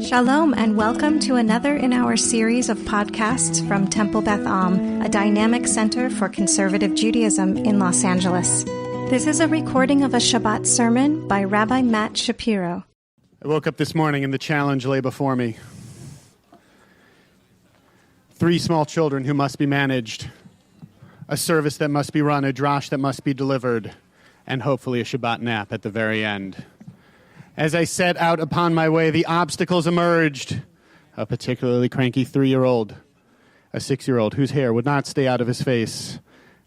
Shalom and welcome to another in our series of podcasts from Temple Beth Am, a dynamic center for conservative Judaism in Los Angeles. This is a recording of a Shabbat sermon by Rabbi Matt Shapiro. I woke up this morning and the challenge lay before me. 3 small children who must be managed, a service that must be run, a drash that must be delivered, and hopefully a Shabbat nap at the very end. As I set out upon my way, the obstacles emerged. A particularly cranky 3-year-old, a 6-year-old whose hair would not stay out of his face,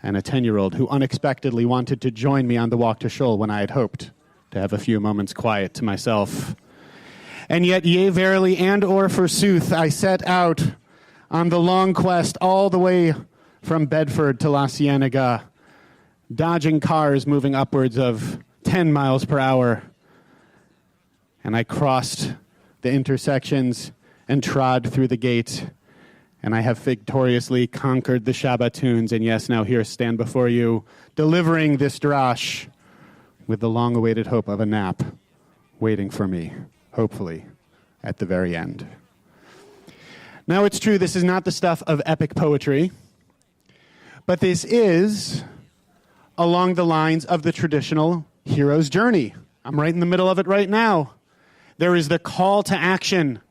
and a 10-year-old who unexpectedly wanted to join me on the walk to Shul when I had hoped to have a few moments quiet to myself. And yet, yea, verily, and or forsooth, I set out on the long quest all the way from Bedford to La Cienega, dodging cars moving upwards of 10 miles per hour. And I crossed the intersections and trod through the gate. And I have victoriously conquered the Shabbattunes. And yes, now here stand before you, delivering this drash with the long-awaited hope of a nap waiting for me, hopefully, at the very end. Now it's true, this is not the stuff of epic poetry, but this is along the lines of the traditional hero's journey. I'm right in the middle of it right now. There is the call to action,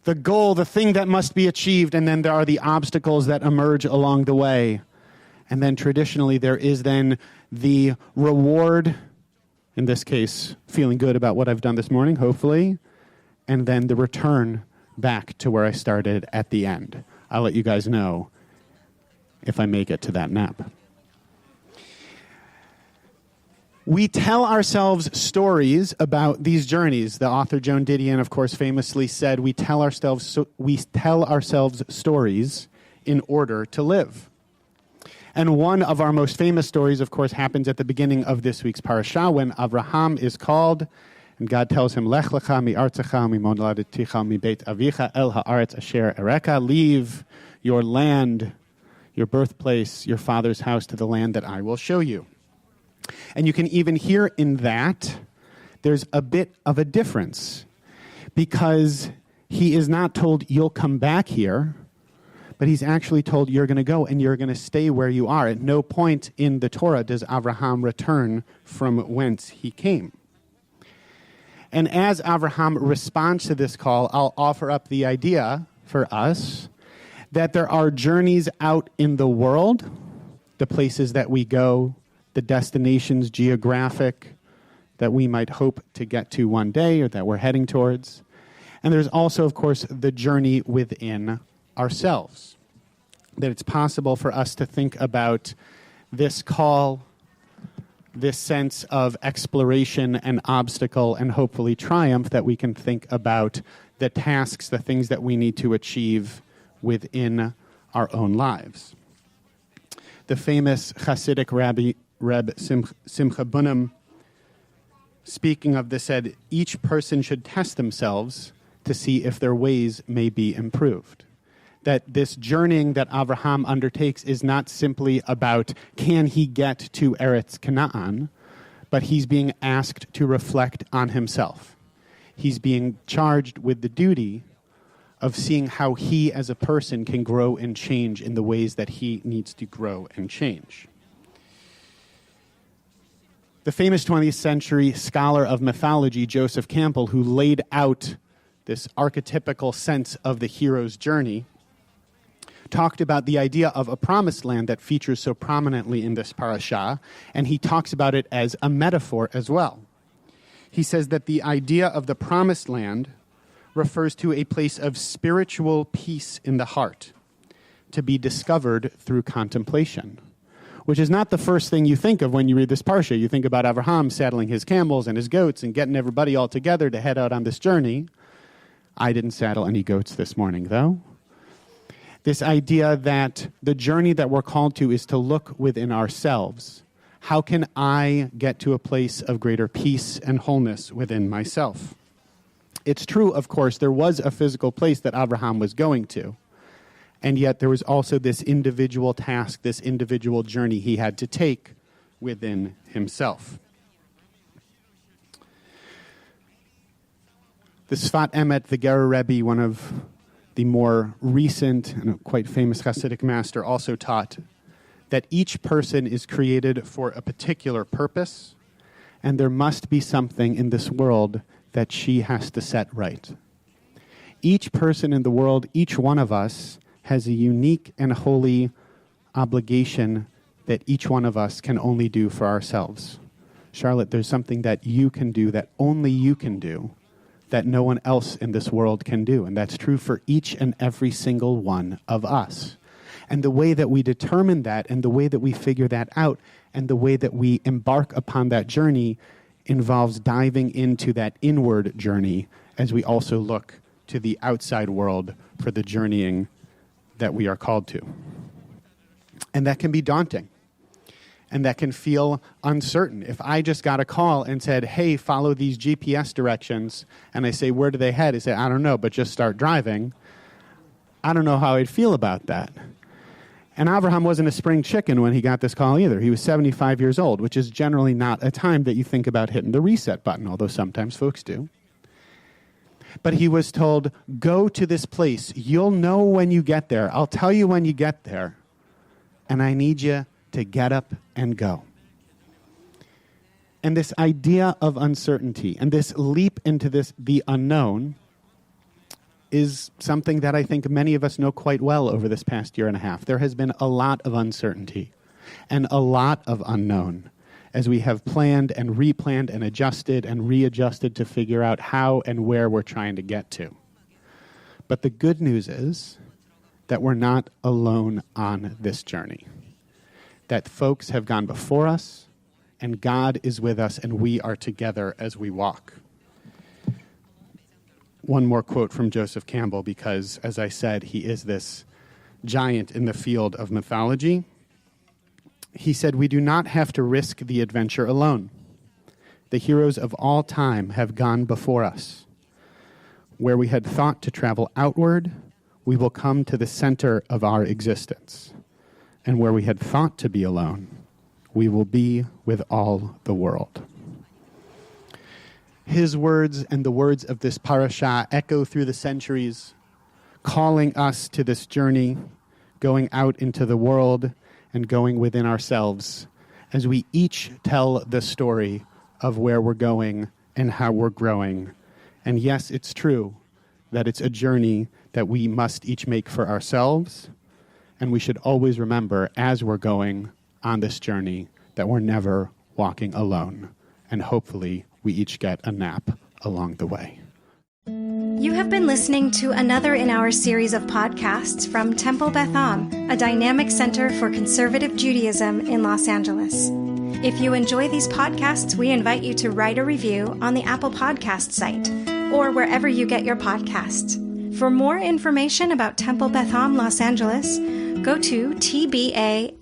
the goal, the thing that must be achieved, and then there are the obstacles that emerge along the way. And then traditionally there is then the reward, in this case, feeling good about what I've done this morning, hopefully, and then the return back to where I started at the end. I'll let you guys know if I make it to that nap. We tell ourselves stories about these journeys. The author Joan Didion, of course, famously said, we tell ourselves stories in order to live. And one of our most famous stories, of course, happens at the beginning of this week's parasha when Avraham is called, and God tells him, Lech-Lecha mi-artzecha mi-moladeticha mi-beit avicha el haaretz asher ereka, leave your land, your birthplace, your father's house to the land that I will show you. And you can even hear in that there's a bit of a difference, because he is not told you'll come back here, but he's actually told you're going to go and you're going to stay where you are. At no point in the Torah does Avraham return from whence he came. And as Avraham responds to this call, I'll offer up the idea for us that there are journeys out in the world, the places that we go, the destinations geographic that we might hope to get to one day or that we're heading towards. And there's also, of course, the journey within ourselves. That it's possible for us to think about this call, this sense of exploration and obstacle and hopefully triumph, that we can think about the tasks, the things that we need to achieve within our own lives. The famous Hasidic Rabbi Reb Simcha Bunim, speaking of this, said, each person should test themselves to see if their ways may be improved. That this journeying that Avraham undertakes is not simply about can he get to Eretz Canaan, but he's being asked to reflect on himself. He's being charged with the duty of seeing how he as a person can grow and change in the ways that he needs to grow and change. The famous 20th century scholar of mythology, Joseph Campbell, who laid out this archetypical sense of the hero's journey, talked about the idea of a promised land that features so prominently in this parasha, and he talks about it as a metaphor as well. He says that the idea of the promised land refers to a place of spiritual peace in the heart, to be discovered through contemplation, which is not the first thing you think of when you read this parsha. You think about Avraham saddling his camels and his goats and getting everybody all together to head out on this journey. I didn't saddle any goats this morning, though. This idea that the journey that we're called to is to look within ourselves. How can I get to a place of greater peace and wholeness within myself? It's true, of course, there was a physical place that Avraham was going to. And yet there was also this individual task, this individual journey he had to take within himself. The Sfat Emet, the Gerer Rebbe, one of the more recent and quite famous Hasidic master, also taught that each person is created for a particular purpose, and there must be something in this world that she has to set right. Each person in the world, each one of us, has a unique and holy obligation that each one of us can only do for ourselves. Charlotte, there's something that you can do, that only you can do, that no one else in this world can do. And that's true for each and every single one of us. And the way that we determine that, and the way that we figure that out, and the way that we embark upon that journey involves diving into that inward journey as we also look to the outside world for the journeying that we are called to. And that can be daunting. And that can feel uncertain. If I just got a call and said, hey, follow these GPS directions, and I say, where do they head? I say, I don't know, but just start driving. I don't know how I'd feel about that. And Avraham wasn't a spring chicken when he got this call either. He was 75 years old, which is generally not a time that you think about hitting the reset button, although sometimes folks do. But he was told, go to this place. You'll know when you get there. I'll tell you when you get there. And I need you to get up and go. And this idea of uncertainty and this leap into the unknown is something that I think many of us know quite well over this past year and a half. There has been a lot of uncertainty and a lot of unknown as we have planned and replanned and adjusted and readjusted to figure out how and where we're trying to get to. But the good news is that we're not alone on this journey. That folks have gone before us, and God is with us, and we are together as we walk. One more quote from Joseph Campbell, because, as I said, he is this giant in the field of mythology. He said, we do not have to risk the adventure alone. The heroes of all time have gone before us. Where we had thought to travel outward, we will come to the center of our existence. And where we had thought to be alone, we will be with all the world. His words and the words of this parasha echo through the centuries, calling us to this journey, going out into the world and going within ourselves, as we each tell the story of where we're going and how we're growing. And yes, it's true that it's a journey that we must each make for ourselves. And we should always remember, as we're going on this journey, that we're never walking alone. And hopefully, we each get a nap along the way. You have been listening to another in our series of podcasts from Temple Beth Am, a dynamic center for conservative Judaism in Los Angeles. If you enjoy these podcasts, we invite you to write a review on the Apple Podcast site or wherever you get your podcasts. For more information about Temple Beth Am Los Angeles, go to tbala.org.